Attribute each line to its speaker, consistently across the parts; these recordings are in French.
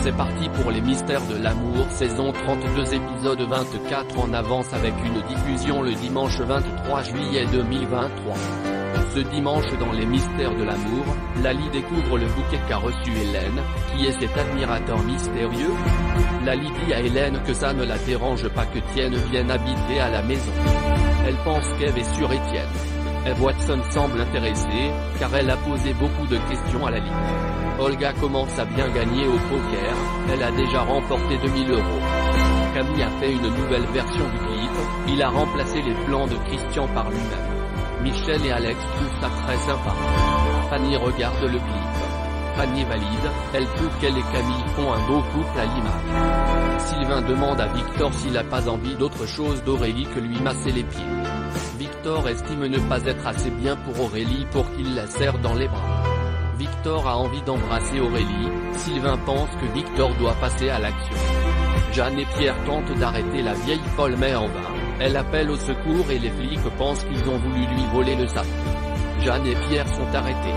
Speaker 1: C'est parti pour les mystères de l'amour, saison 32, épisode 24 en avance, avec une diffusion le dimanche 23 juillet 2023. Ce dimanche, dans les mystères de l'amour, Lali découvre le bouquet qu'a reçu Hélène. Qui est cet admirateur mystérieux? Lali dit à Hélène que ça ne la dérange pas que Tienne vienne habiter à la maison. Elle pense qu'Eve est sur Étienne. Eve Watson semble intéressée, car elle a posé beaucoup de questions à Lali. Olga commence à bien gagner au poker, elle a déjà remporté 2000 €. Camille a fait une nouvelle version du clip, il a remplacé les plans de Christian par lui-même. Michel et Alex trouvent ça très sympa. Fanny regarde le clip. Fanny valide, elle trouve qu'elle et Camille font un beau couple à l'image. Sylvain demande à Victor s'il a pas envie d'autre chose d'Aurélie que lui masser les pieds. Victor estime ne pas être assez bien pour Aurélie pour qu'il la serre dans les bras. Victor a envie d'embrasser Aurélie, Sylvain pense que Victor doit passer à l'action. Jeanne et Pierre tentent d'arrêter la vieille folle mais en vain, elle appelle au secours et les flics pensent qu'ils ont voulu lui voler le sac. Jeanne et Pierre sont arrêtés.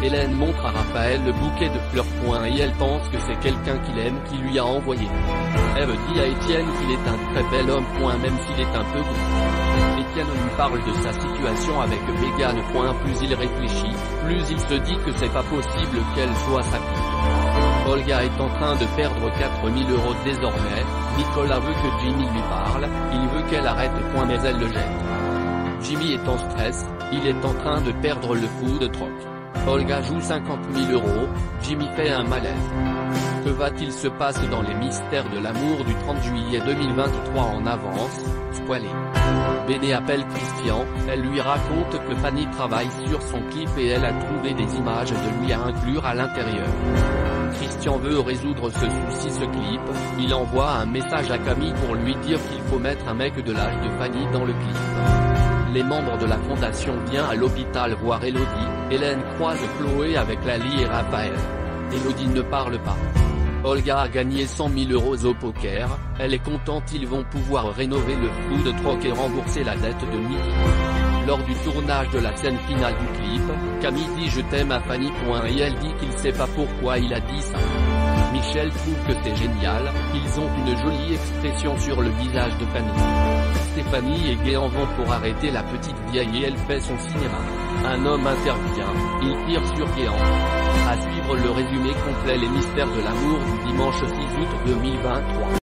Speaker 1: Hélène montre à Raphaël le bouquet de fleurs et elle pense que c'est quelqu'un qu'il aime qui lui a envoyé. Eve dit à Étienne qu'il est un très bel homme même s'il est un peu gros. Étienne lui parle de sa situation avec Mégane. Plus il réfléchit, plus il se dit que c'est pas possible qu'elle soit sa fille. Olga est en train de perdre 4000 € désormais. Nicolas veut que Jimmy lui parle, il veut qu'elle arrête mais elle le jette. Jimmy est en stress, il est en train de perdre le coup de troc. Olga joue 50 000 €, Jimmy fait un malaise. Que va-t-il se passer dans les mystères de l'amour du 30 juillet 2023 en avance, spoilé. Béné appelle Christian, elle lui raconte que Fanny travaille sur son clip et elle a trouvé des images de lui à inclure à l'intérieur. Christian veut résoudre ce clip, il envoie un message à Camille pour lui dire qu'il faut mettre un mec de l'âge de Fanny dans le clip. Les membres de la fondation viennent à l'hôpital voir Elodie, Hélène croise Chloé avec Lali et Raphaël. Elodie ne parle pas. Olga a gagné 100 000 € au poker, elle est contente, ils vont pouvoir rénover le food truck et rembourser la dette de Mickey. Lors du tournage de la scène finale du clip, Camille dit je t'aime à Fanny et elle dit qu'il sait pas pourquoi il a dit ça. Michel trouve que c'est génial, ils ont une jolie expression sur le visage de Fanny. Stéphanie et Guéant vont pour arrêter la petite vieille et elle fait son cinéma. Un homme intervient, il tire sur Guéant. À suivre le résumé complet les mystères de l'amour du dimanche 6 août 2023.